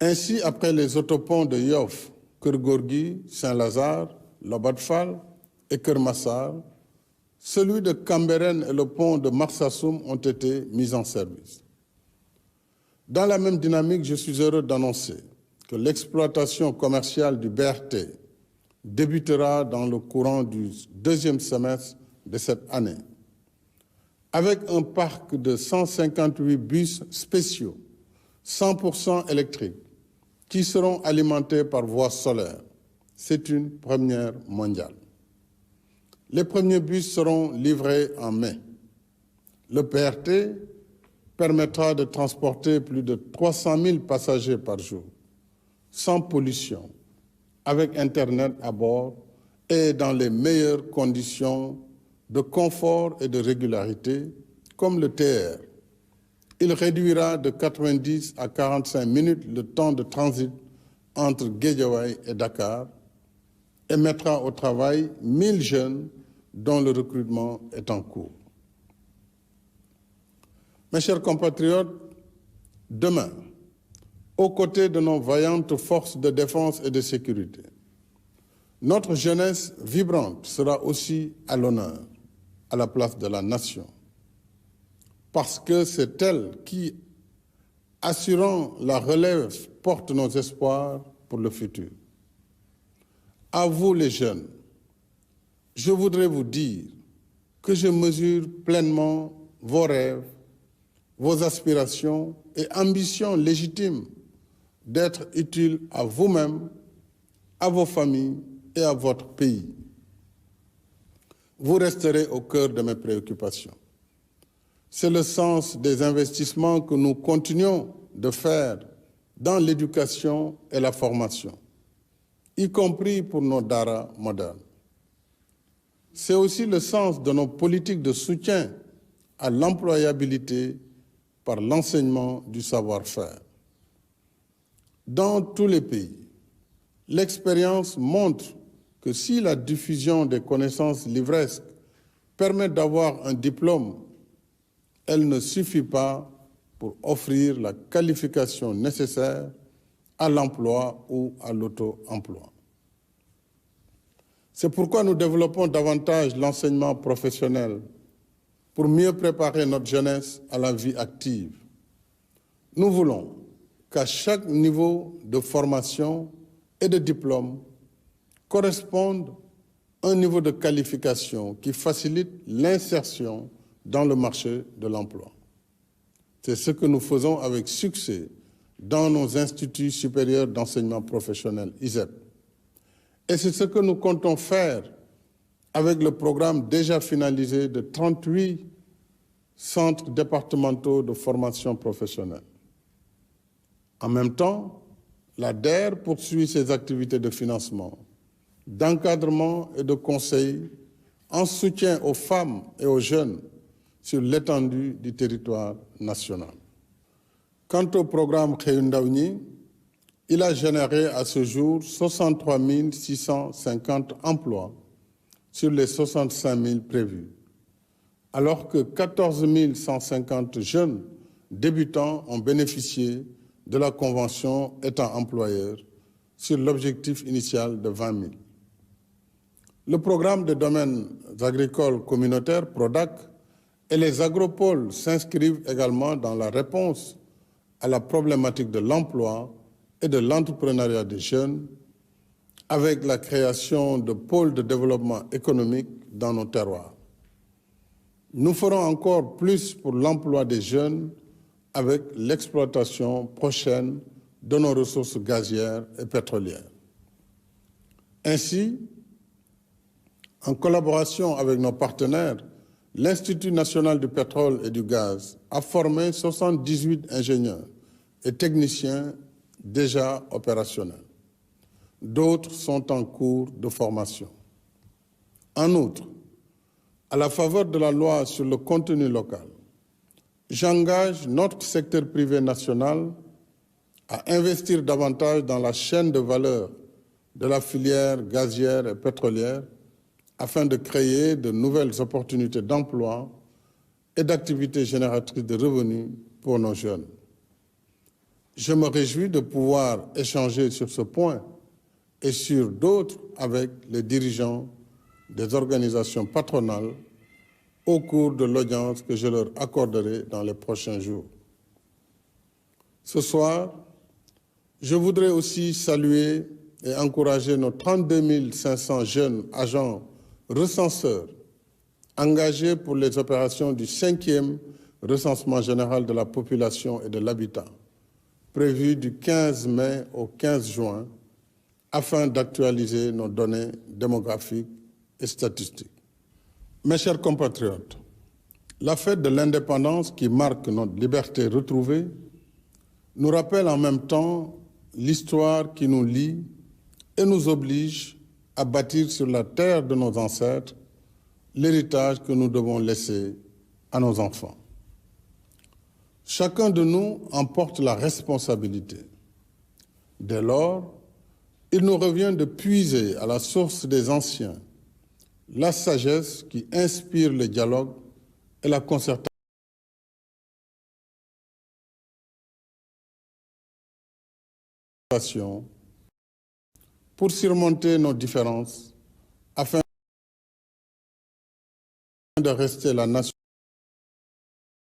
Ainsi, après les autoponts de Yoff, Keur Gorgui, Saint-Lazare, Lobat Fall et Keur Massar, celui de Cambérène et le pont de Marsassoum ont été mis en service. Dans la même dynamique, je suis heureux d'annoncer que l'exploitation commerciale du BRT débutera dans le courant du deuxième semestre de cette année, avec un parc de 158 bus spéciaux, 100% électriques, qui seront alimentés par voie solaire. C'est une première mondiale. Les premiers bus seront livrés en mai. Le BRT permettra de transporter plus de 300 000 passagers par jour, sans pollution, avec Internet à bord et dans les meilleures conditions de confort et de régularité, comme le TER. Il réduira de 90 à 45 minutes le temps de transit entre Guédiawaye et Dakar et mettra au travail 1000 jeunes dont le recrutement est en cours. Mes chers compatriotes, demain, aux côtés de nos vaillantes forces de défense et de sécurité, notre jeunesse vibrante sera aussi à l'honneur, à la place de la nation, parce que c'est elle qui, assurant la relève, porte nos espoirs pour le futur. À vous les jeunes, je voudrais vous dire que je mesure pleinement vos rêves, vos aspirations et ambitions légitimes d'être utiles à vous-même, à vos familles et à votre pays. Vous resterez au cœur de mes préoccupations. C'est le sens des investissements que nous continuons de faire dans l'éducation et la formation, y compris pour nos daara modernes. C'est aussi le sens de nos politiques de soutien à l'employabilité par l'enseignement du savoir-faire. Dans tous les pays, l'expérience montre que si la diffusion des connaissances livresques permet d'avoir un diplôme, elle ne suffit pas pour offrir la qualification nécessaire à l'emploi ou à l'auto-emploi. C'est pourquoi nous développons davantage l'enseignement professionnel pour mieux préparer notre jeunesse à la vie active. Nous voulons qu'à chaque niveau de formation et de diplôme corresponde un niveau de qualification qui facilite l'insertion dans le marché de l'emploi. C'est ce que nous faisons avec succès dans nos instituts supérieurs d'enseignement professionnel, ISEP. Et c'est ce que nous comptons faire avec le programme déjà finalisé de 38 centres départementaux de formation professionnelle. En même temps, la DER poursuit ses activités de financement, d'encadrement et de conseil en soutien aux femmes et aux jeunes sur l'étendue du territoire national. Quant au programme Xëyu Ndaw ñi, il a généré à ce jour 63 650 emplois sur les 65 000 prévus, alors que 14 150 jeunes débutants ont bénéficié de la convention État employeur sur l'objectif initial de 20 000. Le programme de domaines agricoles communautaires, PRODAC, et les agropoles s'inscrivent également dans la réponse à la problématique de l'emploi et de l'entrepreneuriat des jeunes, avec la création de pôles de développement économique dans nos terroirs. Nous ferons encore plus pour l'emploi des jeunes avec l'exploitation prochaine de nos ressources gazières et pétrolières. Ainsi, en collaboration avec nos partenaires, l'Institut national du pétrole et du gaz a formé 78 ingénieurs et techniciens déjà opérationnels. D'autres sont en cours de formation. En outre, à la faveur de la loi sur le contenu local, j'engage notre secteur privé national à investir davantage dans la chaîne de valeur de la filière gazière et pétrolière afin de créer de nouvelles opportunités d'emploi et d'activités génératrices de revenus pour nos jeunes. Je me réjouis de pouvoir échanger sur ce point et sur d'autres avec les dirigeants des organisations patronales au cours de l'audience que je leur accorderai dans les prochains jours. Ce soir, je voudrais aussi saluer et encourager nos 32 500 jeunes agents recenseurs engagés pour les opérations du 5e recensement général de la population et de l'habitat, prévu du 15 mai au 15 juin, afin d'actualiser nos données démographiques et statistiques. Mes chers compatriotes, la fête de l'indépendance qui marque notre liberté retrouvée nous rappelle en même temps l'histoire qui nous lie et nous oblige à bâtir sur la terre de nos ancêtres l'héritage que nous devons laisser à nos enfants. Chacun de nous en porte la responsabilité. Dès lors, il nous revient de puiser à la source des anciens la sagesse qui inspire le dialogue et la concertation pour surmonter nos différences afin de rester la nation